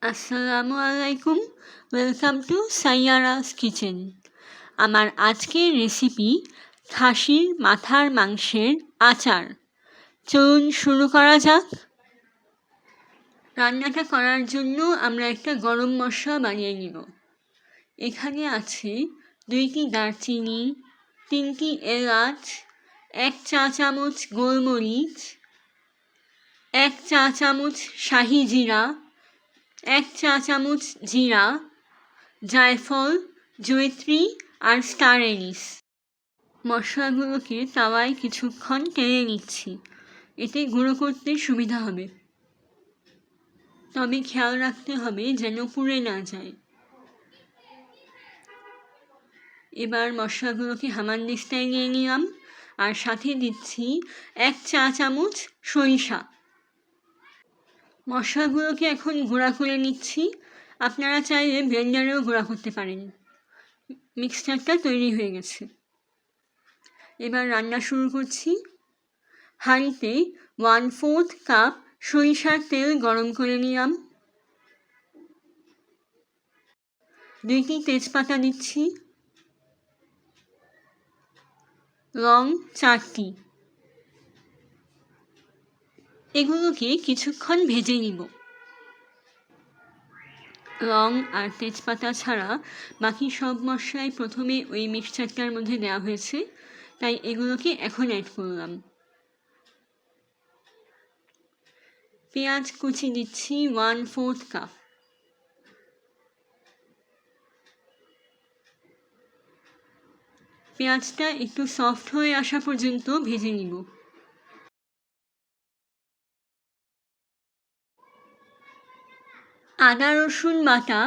আসসালামু আলাইকুম, welcome to সাইয়ারাস kitchen. আমার আজকের রেসিপি খাসির মাথার মাংসের আচার। চলুন শুরু করা যাক। রান্নাটা করার জন্য আমরা একটা গরম মশলা বানিয়ে নিব। এখানে আছে 2টি দারচিনি, 3টি এলাচ, 1 চা চামচ গোলমরিচ, 1 চা চামচ শাহি জিরা, 1 চা চামচ জিরা, জায়ফল, জয়িত্রী আর স্টার এনিস। মশলাগুলোকে তাওয়ায় কিছুক্ষণ টেনে নিচ্ছি, এতে গুঁড়ো করতে সুবিধা হবে। তবে খেয়াল রাখতে হবে যেন পুড়ে না যায়। এবার মশলাগুলোকে হামানদিস্তায় নিয়ে নিলাম আর সাথে দিচ্ছি 1 চা চামচ সরিষা। মশলাগুলোকে এখন গুঁড়া করে নিচ্ছি। আপনারা চাইলে ব্লেন্ডারেও গুঁড়া করতে পারেন। মিক্সচারটা তৈরি হয়ে গেছে। এবার রান্না শুরু করছি। হাঁড়িতে 1/4 কাপ সরিষার তেল গরম করে নিলাম। 2টি তেজপাতা দিচ্ছি, লং 4টি। এগুলোকে কিছুক্ষণ ভেজে নিব। লং আর তেজপাতা ছাড়া বাকি সব মশলাই প্রথমে ওই মিক্সচারটার মধ্যে দেওয়া হয়েছে, তাই এগুলোকে এখন অ্যাড করলাম। পেঁয়াজ কুচি দিচ্ছি 1/4 কাপ। পেঁয়াজটা একটু সফট হয়ে আসা পর্যন্ত ভেজে নিব। আদা রসুন বাটা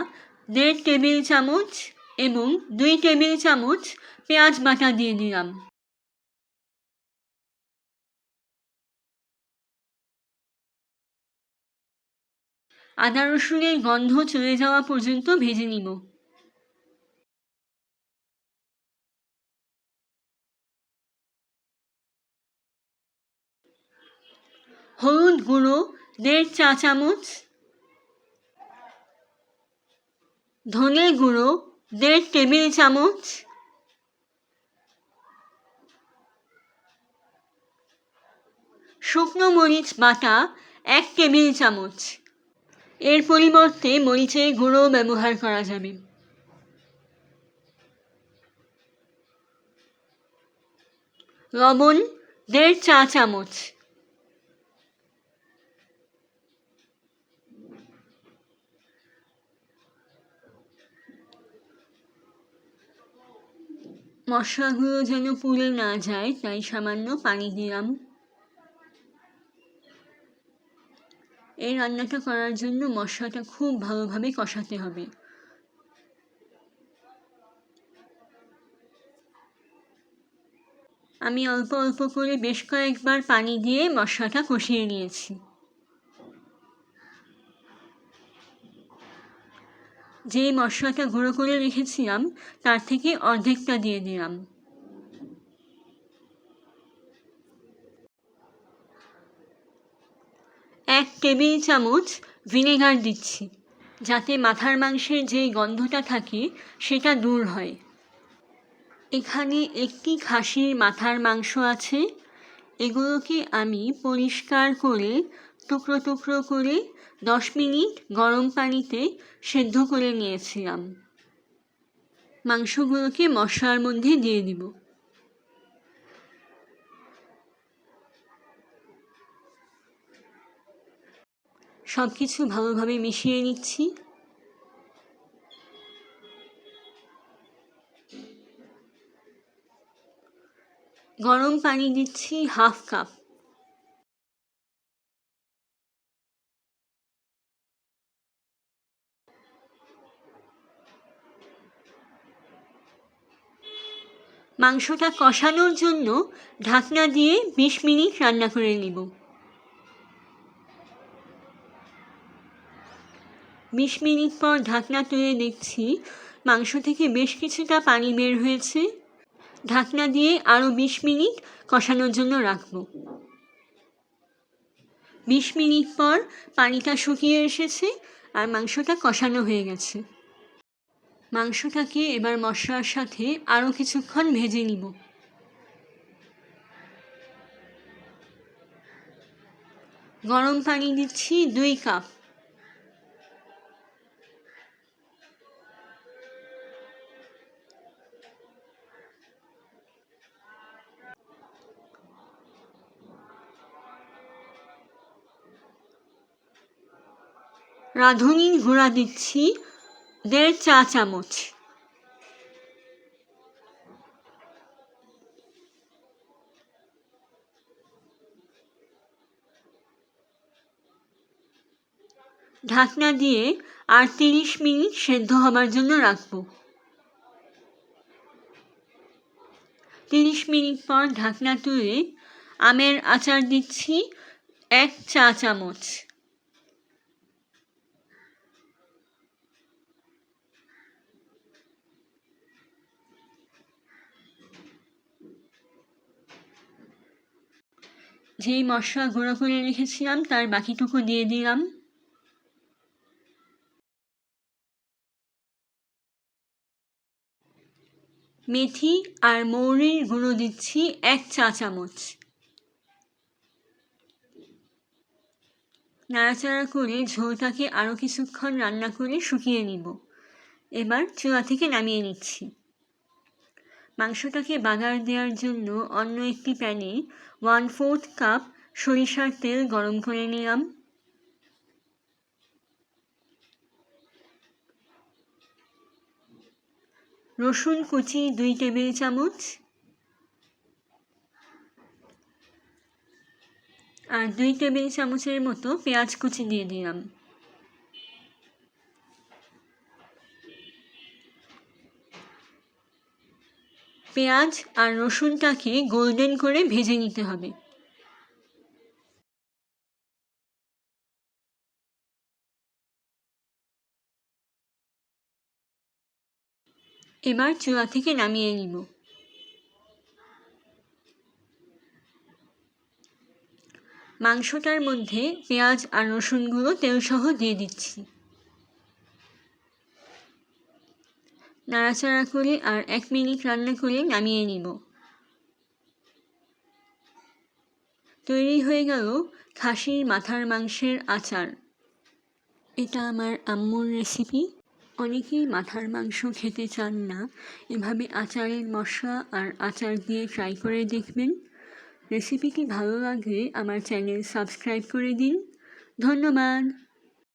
1.5 টেবিল চামচ এবং 2 টেবিল চামচ পেঁয়াজ বাটা দিয়ে দিলাম। আদা রসুনের গন্ধ চলে যাওয়া পর্যন্ত ভেজে নিব। হলুদ গুঁড়ো 1.5 চা চামচ, ধনে গুঁড়ো 1.5 টেবিল চামচ, শুকনো মরিচ বাটা 1 টেবিল চামচ। এর পরিবর্তে মরিচের গুঁড়ো ব্যবহার করা যাবে। লবণ 1.5 চা চামচ। মশলাগুলো যেন পুড়ে না যায় তাই সামান্য পানি দিলাম। এই রান্নাটা করার জন্য মশলাটা খুব ভালোভাবে কষাতে হবে। আমি অল্প অল্প করে বেশ কয়েকবার পানি দিয়ে মশলাটা কষিয়ে নিয়েছি। যে মশলাটা গুঁড়ো করে রেখেছিলাম তার থেকে অর্ধেকটা দিয়ে দিলাম। এক টেবিল চামচ ভিনেগার দিচ্ছি, যাতে মাথার মাংসের যে গন্ধটা থাকে সেটা দূর হয়। এখানে একটি খাসির মাথার মাংস আছে। এগুলোকে আমি পরিষ্কার করে টুকরো টুকরো করে 10 মিনিট গরম পানিতে সেদ্ধ করে নিয়েছিলাম। মাংসগুলোকে মশলার মধ্যে দিয়ে দিব। সব কিছু ভালোভাবে মিশিয়ে নিচ্ছি। গরম পানি দিচ্ছি 1/2 কাপ। মাংসটা কষানোর জন্য ঢাকনা দিয়ে 20 মিনিট রান্না করে নিব। 20 মিনিট পর ঢাকনা তুলে দেখছি মাংস থেকে বেশ কিছুটা পানি বের হয়েছে। ঢাকনা দিয়ে আরও 20 মিনিট কষানোর জন্য রাখব। 20 মিনিট পর পানিটা শুকিয়ে এসেছে আর মাংসটা কষানো হয়ে গেছে। মাংসটাকে এবার মশলার সাথে আরও কিছুক্ষণ ভেজে নিব। গরম পানি দিচ্ছি 2 কাপ। রাঁধুনির গুঁড়া দিচ্ছি 1.5 চা চামচ। ঢাকনা দিয়ে আর 30 মিনিট সেদ্ধ হবার জন্য রাখবো। 30 মিনিট পর ঢাকনা তুলে আমের আচার দিচ্ছি 1 চা চামচ। যেই মশলা গুঁড়ো করে রেখেছিলাম তার বাকিটুকু দিয়ে দিলাম। মেথি আর মৌরির গুঁড়ো দিচ্ছি 1 চা চামচ। নাড়াচাড়া করে ঝোলটাকে আরও কিছুক্ষণ রান্না করে শুকিয়ে নিব। এবার চুলা থেকে নামিয়ে নিচ্ছি। মাংসটাকে বাগার দেওয়ার জন্য অন্য একটি প্যানে 1/4 কাপ সরিষার তেল গরম করে নিলাম। রসুন কুচি 2 টেবিল চামচ আর 2 টেবিল চামচের মতো পেঁয়াজ কুচি দিয়ে দিলাম। পেঁয়াজ আর রসুনটাকে গোল্ডেন করে ভেজে নিতে হবে। এবার চুলা থেকে নামিয়ে নিব। মাংসটার মধ্যে পেঁয়াজ আর রসুনগুলো তেলসহ দিয়ে দিচ্ছি। নাড়াচাড়া করে আর 1 মিনিট রান্না করে নামিয়ে নিব। তৈরি হয়ে গেল খাসির মাথার মাংসের আচার। এটা আমার আম্মুর রেসিপি। অনেকেই মাথার মাংস খেতে চান না, এভাবে আচারের মশলা আর আচার দিয়ে ট্রাই করে দেখবেন। রেসিপিটি ভালো লাগলে আমার চ্যানেল সাবস্ক্রাইব করে দিন। ধন্যবাদ।